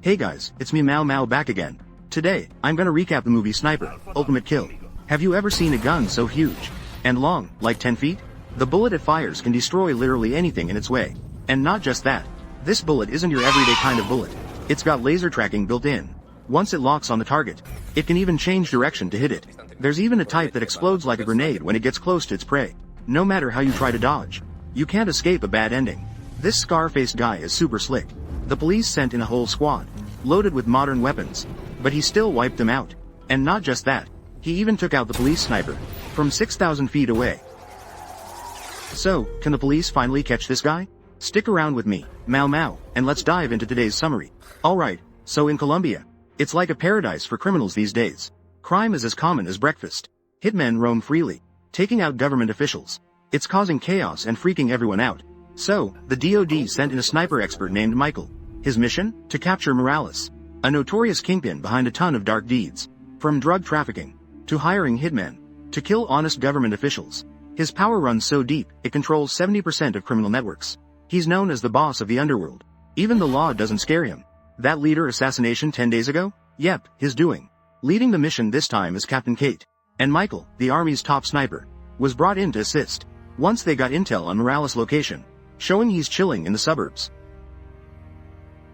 Hey guys, it's me Mao Mao back again. Today, I'm gonna recap the movie Sniper, Ultimate Kill. Have you ever seen a gun so huge and long, like 10 feet? The bullet it fires can destroy literally anything in its way. And not just that. This bullet isn't your everyday kind of bullet. It's got laser tracking built in. Once it locks on the target, it can even change direction to hit it. There's even a type that explodes like a grenade when it gets close to its prey. No matter how you try to dodge, you can't escape a bad ending. This scar-faced guy is super slick. The police sent in a whole squad, loaded with modern weapons, but he still wiped them out. And not just that, he even took out the police sniper, from 6,000 feet away. So, can the police finally catch this guy? Stick around with me, Mao Mao, and let's dive into today's summary. Alright, so in Colombia, it's like a paradise for criminals these days. Crime is as common as breakfast. Hitmen roam freely, taking out government officials. It's causing chaos and freaking everyone out. So, the DOD sent in a sniper expert named Michael. His mission? To capture Morales, a notorious kingpin behind a ton of dark deeds. From drug trafficking, to hiring hitmen, to kill honest government officials. His power runs so deep, it controls 70% of criminal networks. He's known as the boss of the underworld. Even the law doesn't scare him. That leader assassination 10 days ago? Yep, his doing. Leading the mission this time is Captain Kate. And Michael, the army's top sniper, was brought in to assist. Once they got intel on Morales' location, showing he's chilling in the suburbs.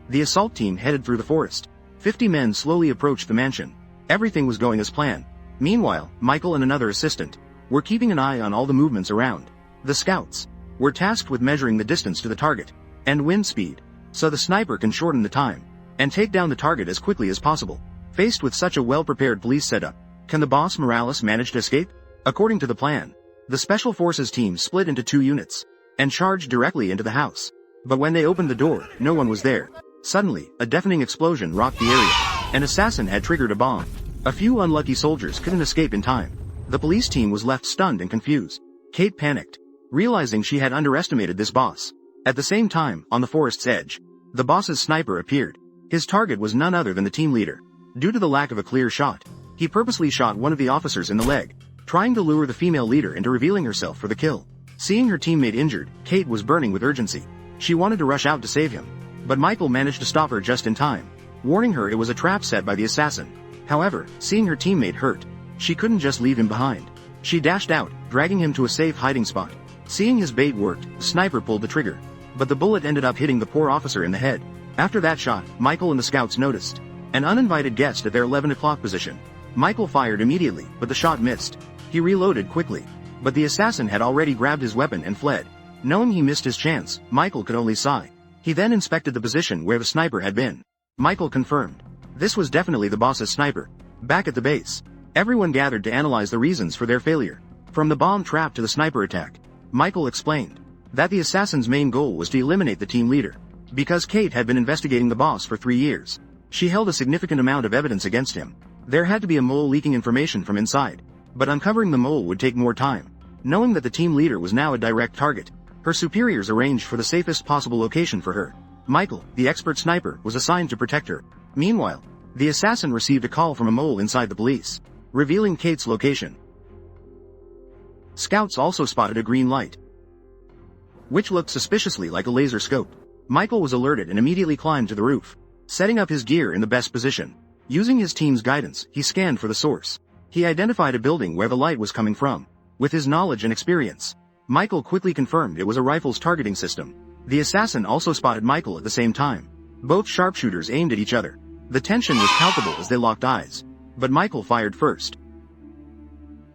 The assault team headed through the forest. 50 men slowly approached the mansion. Everything was going as planned. Meanwhile, Michael and another assistant were keeping an eye on all the movements around. The scouts were tasked with measuring the distance to the target and wind speed, so the sniper can shorten the time and take down the target as quickly as possible. Faced with such a well-prepared police setup, can the boss Morales manage to escape? According to the plan, the special forces team split into 2 units and charged directly into the house. But when they opened the door, no one was there. Suddenly, a deafening explosion rocked the area. An assassin had triggered a bomb. A few unlucky soldiers couldn't escape in time. The police team was left stunned and confused. Kate panicked, realizing she had underestimated this boss. At the same time, on the forest's edge, the boss's sniper appeared. His target was none other than the team leader. Due to the lack of a clear shot, he purposely shot one of the officers in the leg, trying to lure the female leader into revealing herself for the kill. Seeing her teammate injured, Kate was burning with urgency. She wanted to rush out to save him, but Michael managed to stop her just in time, warning her it was a trap set by the assassin. However, seeing her teammate hurt, she couldn't just leave him behind. She dashed out, dragging him to a safe hiding spot. Seeing his bait worked, the sniper pulled the trigger, but the bullet ended up hitting the poor officer in the head. After that shot, Michael and the scouts noticed an uninvited guest at their 11 o'clock position. Michael fired immediately, but the shot missed. He reloaded quickly, but the assassin had already grabbed his weapon and fled. Knowing he missed his chance, Michael could only sigh. He then inspected the position where the sniper had been. Michael confirmed. This was definitely the boss's sniper. Back at the base, everyone gathered to analyze the reasons for their failure. From the bomb trap to the sniper attack, Michael explained that the assassin's main goal was to eliminate the team leader. Because Kate had been investigating the boss for 3 years, she held a significant amount of evidence against him. There had to be a mole leaking information from inside, but uncovering the mole would take more time. Knowing that the team leader was now a direct target, her superiors arranged for the safest possible location for her. Michael, the expert sniper, was assigned to protect her. Meanwhile, the assassin received a call from a mole inside the police, revealing Kate's location. Scouts also spotted a green light, which looked suspiciously like a laser scope. Michael was alerted and immediately climbed to the roof, setting up his gear in the best position. Using his team's guidance, he scanned for the source. He identified a building where the light was coming from. With his knowledge and experience, Michael quickly confirmed it was a rifle's targeting system. The assassin also spotted Michael at the same time. Both sharpshooters aimed at each other. The tension was palpable as they locked eyes. But Michael fired first.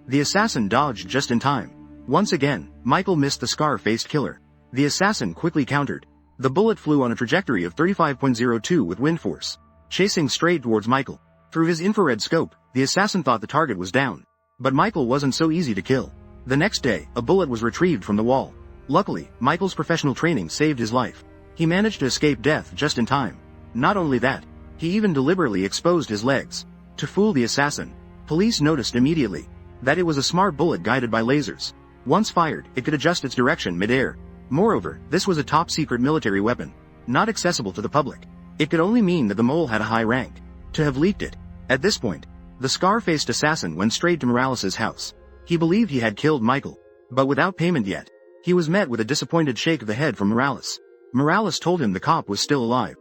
The assassin dodged just in time. Once again, Michael missed the scar-faced killer. The assassin quickly countered. The bullet flew on a trajectory of 35.02 with wind force, chasing straight towards Michael. Through his infrared scope, the assassin thought the target was down. But Michael wasn't so easy to kill. The next day, a bullet was retrieved from the wall. Luckily, Michael's professional training saved his life. He managed to escape death just in time. Not only that, he even deliberately exposed his legs to fool the assassin. Police noticed immediately that it was a smart bullet guided by lasers. Once fired, it could adjust its direction mid-air. Moreover, this was a top-secret military weapon, not accessible to the public. It could only mean that the mole had a high rank to have leaked it. At this point, the scar-faced assassin went straight to Morales' house. He believed he had killed Michael, but without payment yet. He was met with a disappointed shake of the head from Morales. Morales told him the cop was still alive.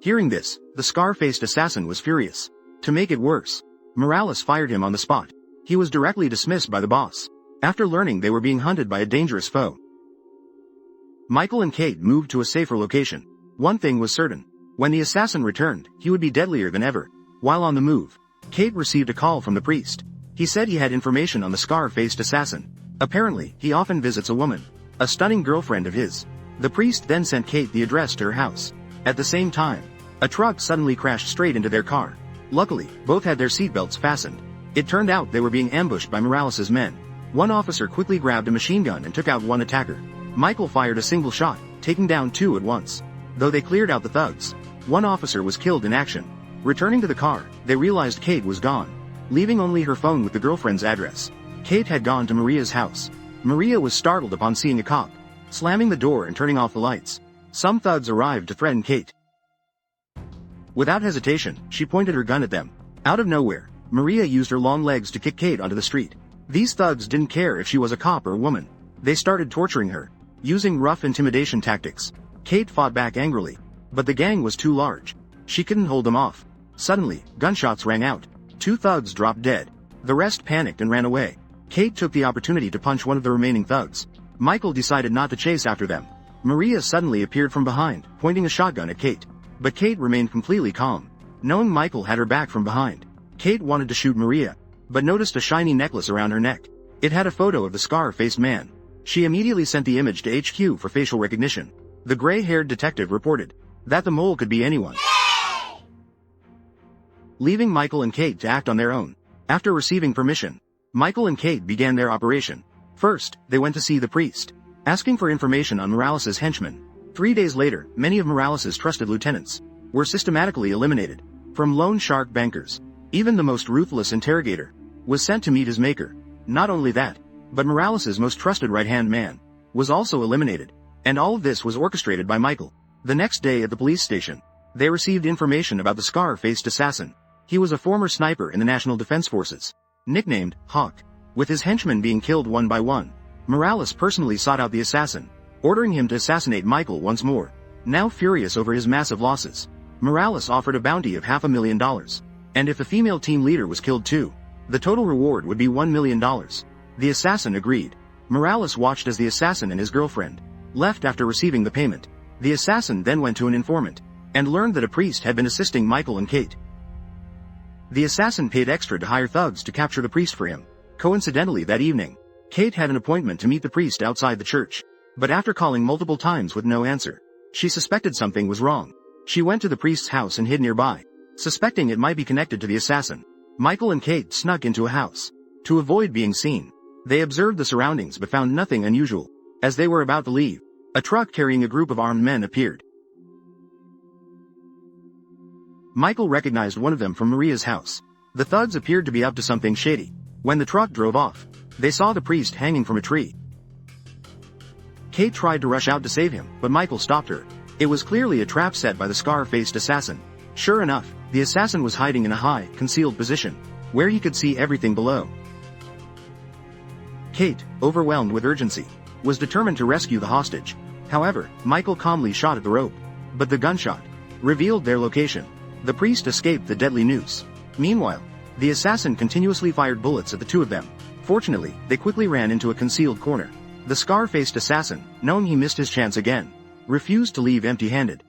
Hearing this, the scar-faced assassin was furious. To make it worse, Morales fired him on the spot. He was directly dismissed by the boss, after learning they were being hunted by a dangerous foe. Michael and Kate moved to a safer location. One thing was certain. When the assassin returned, he would be deadlier than ever. While on the move, Kate received a call from the priest. He said he had information on the scar-faced assassin. Apparently, he often visits a woman, a stunning girlfriend of his. The priest then sent Kate the address to her house. At the same time, a truck suddenly crashed straight into their car. Luckily, both had their seatbelts fastened. It turned out they were being ambushed by Morales' men. One officer quickly grabbed a machine gun and took out one attacker. Michael fired a single shot, taking down two at once. Though they cleared out the thugs, one officer was killed in action. Returning to the car, they realized Kate was gone, leaving only her phone with the girlfriend's address. Kate had gone to Maria's house. Maria was startled upon seeing a cop, slamming the door and turning off the lights. Some thugs arrived to threaten Kate. Without hesitation, she pointed her gun at them. Out of nowhere, Maria used her long legs to kick Kate onto the street. These thugs didn't care if she was a cop or a woman. They started torturing her, using rough intimidation tactics. Kate fought back angrily, but the gang was too large. She couldn't hold them off. Suddenly, gunshots rang out. Two thugs dropped dead. The rest panicked and ran away. Kate took the opportunity to punch one of the remaining thugs. Michael decided not to chase after them. Maria suddenly appeared from behind, pointing a shotgun at Kate. But Kate remained completely calm, knowing Michael had her back from behind. Kate wanted to shoot Maria, but noticed a shiny necklace around her neck. It had a photo of the scar-faced man. She immediately sent the image to HQ for facial recognition. The gray-haired detective reported that the mole could be anyone, leaving Michael and Kate to act on their own. After receiving permission, Michael and Kate began their operation. First, they went to see the priest, asking for information on Morales' henchmen. 3 days later, many of Morales' trusted lieutenants were systematically eliminated. From loan shark bankers, even the most ruthless interrogator was sent to meet his maker. Not only that, but Morales' most trusted right-hand man was also eliminated. And all of this was orchestrated by Michael. The next day at the police station, they received information about the scar-faced assassin. He was a former sniper in the National Defense Forces, nicknamed Hawk. With his henchmen being killed one by one, Morales personally sought out the assassin, ordering him to assassinate Michael once more. Now furious over his massive losses, Morales offered a bounty of $500,000. And if the female team leader was killed too, the total reward would be $1 million. The assassin agreed. Morales watched as the assassin and his girlfriend left after receiving the payment. The assassin then went to an informant and learned that a priest had been assisting Michael and Kate. The assassin paid extra to hire thugs to capture the priest for him. Coincidentally that evening, Kate had an appointment to meet the priest outside the church. But after calling multiple times with no answer, she suspected something was wrong. She went to the priest's house and hid nearby, suspecting it might be connected to the assassin. Michael and Kate snuck into a house to avoid being seen. They observed the surroundings but found nothing unusual. As they were about to leave, a truck carrying a group of armed men appeared. Michael recognized one of them from Maria's house. The thugs appeared to be up to something shady. When the truck drove off, they saw the priest hanging from a tree. Kate tried to rush out to save him, but Michael stopped her. It was clearly a trap set by the scar-faced assassin. Sure enough, the assassin was hiding in a high, concealed position, where he could see everything below. Kate, overwhelmed with urgency, was determined to rescue the hostage. However, Michael calmly shot at the rope. But the gunshot revealed their location. The priest escaped the deadly noose. Meanwhile, the assassin continuously fired bullets at the two of them. Fortunately, they quickly ran into a concealed corner. The scar-faced assassin, knowing he missed his chance again, refused to leave empty-handed.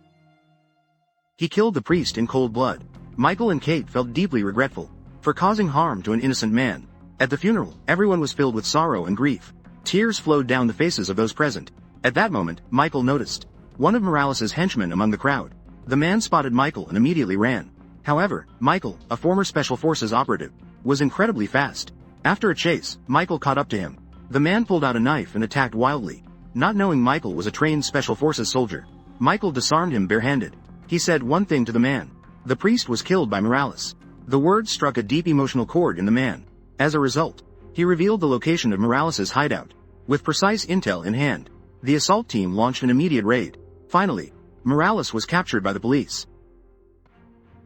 He killed the priest in cold blood. Michael and Kate felt deeply regretful for causing harm to an innocent man. At the funeral, everyone was filled with sorrow and grief. Tears flowed down the faces of those present. At that moment, Michael noticed one of Morales' henchmen among the crowd. The man spotted Michael and immediately ran. However, Michael, a former Special Forces operative, was incredibly fast. After a chase, Michael caught up to him. The man pulled out a knife and attacked wildly. Not knowing Michael was a trained Special Forces soldier, Michael disarmed him barehanded. He said one thing to the man. The priest was killed by Morales. The words struck a deep emotional chord in the man. As a result, he revealed the location of Morales' hideout. With precise intel in hand, the assault team launched an immediate raid. Finally, Morales was captured by the police.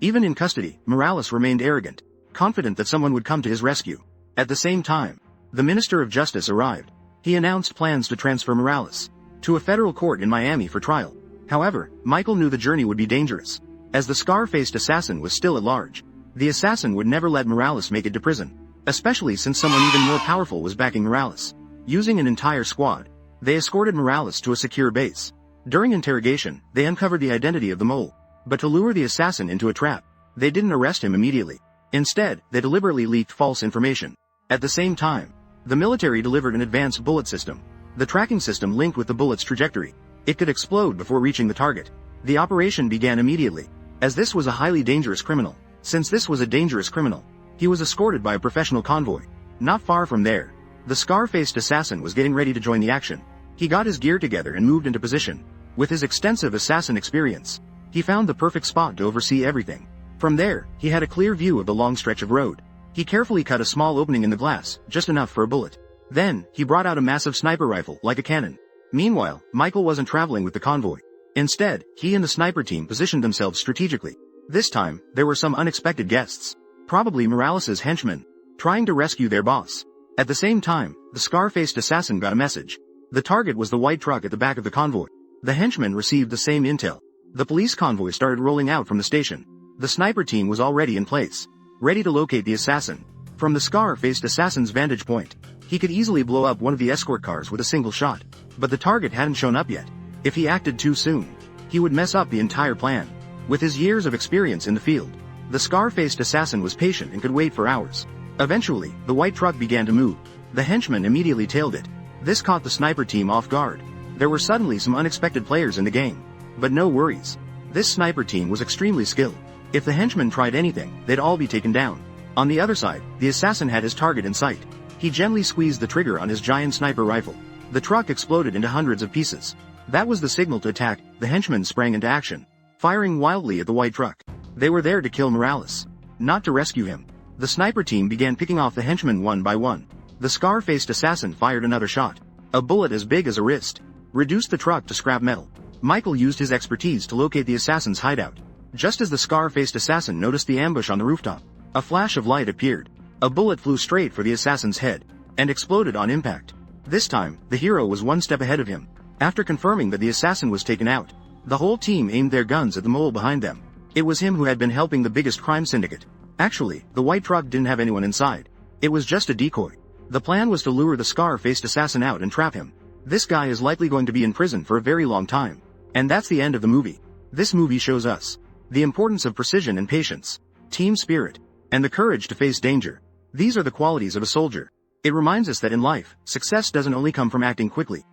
Even in custody, Morales remained arrogant, confident that someone would come to his rescue. At the same time, the Minister of Justice arrived. He announced plans to transfer Morales to a federal court in Miami for trial. However, Michael knew the journey would be dangerous. As the scar-faced assassin was still at large, the assassin would never let Morales make it to prison, especially since someone even more powerful was backing Morales. Using an entire squad, they escorted Morales to a secure base. During interrogation, they uncovered the identity of the mole, but to lure the assassin into a trap, they didn't arrest him immediately. Instead, they deliberately leaked false information. At the same time, the military delivered an advanced bullet system. The tracking system linked with the bullet's trajectory. It could explode before reaching the target. The operation began immediately, as this was a highly dangerous criminal. Since this was a dangerous criminal, he was escorted by a professional convoy. Not far from there, the scar-faced assassin was getting ready to join the action. He got his gear together and moved into position. With his extensive assassin experience, he found the perfect spot to oversee everything. From there, he had a clear view of the long stretch of road. He carefully cut a small opening in the glass, just enough for a bullet. Then, he brought out a massive sniper rifle, like a cannon. Meanwhile, Michael wasn't traveling with the convoy. Instead, he and the sniper team positioned themselves strategically. This time, there were some unexpected guests. Probably Morales' henchmen, trying to rescue their boss. At the same time, the scar-faced assassin got a message. The target was the white truck at the back of the convoy. The henchmen received the same intel. The police convoy started rolling out from the station. The sniper team was already in place, ready to locate the assassin. From the scar-faced assassin's vantage point, he could easily blow up one of the escort cars with a single shot. But the target hadn't shown up yet. If he acted too soon, he would mess up the entire plan. With his years of experience in the field, the scar-faced assassin was patient and could wait for hours. Eventually, the white truck began to move. The henchmen immediately tailed it. This caught the sniper team off guard. There were suddenly some unexpected players in the game. But no worries. This sniper team was extremely skilled. If the henchmen tried anything, they'd all be taken down. On the other side, the assassin had his target in sight. He gently squeezed the trigger on his giant sniper rifle. The truck exploded into hundreds of pieces. That was the signal to attack. The henchmen sprang into action, firing wildly at the white truck. They were there to kill Morales, not to rescue him. The sniper team began picking off the henchmen one by one. The scar-faced assassin fired another shot. A bullet as big as a wrist reduced the truck to scrap metal. Michael used his expertise to locate the assassin's hideout. Just as the scar-faced assassin noticed the ambush on the rooftop, a flash of light appeared. A bullet flew straight for the assassin's head and exploded on impact. This time, the hero was one step ahead of him. After confirming that the assassin was taken out, the whole team aimed their guns at the mole behind them. It was him who had been helping the biggest crime syndicate. Actually, the white truck didn't have anyone inside. It was just a decoy. The plan was to lure the scar-faced assassin out and trap him. This guy is likely going to be in prison for a very long time. And that's the end of the movie. This movie shows us the importance of precision and patience, team spirit, and the courage to face danger. These are the qualities of a soldier. It reminds us that in life, success doesn't only come from acting quickly,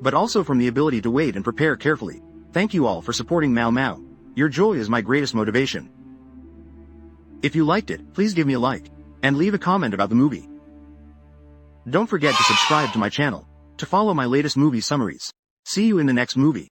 but also from the ability to wait and prepare carefully. Thank you all for supporting Mao Mao. Your joy is my greatest motivation. If you liked it, please give me a like, and leave a comment about the movie. Don't forget to subscribe to my channel, to follow my latest movie summaries. See you in the next movie.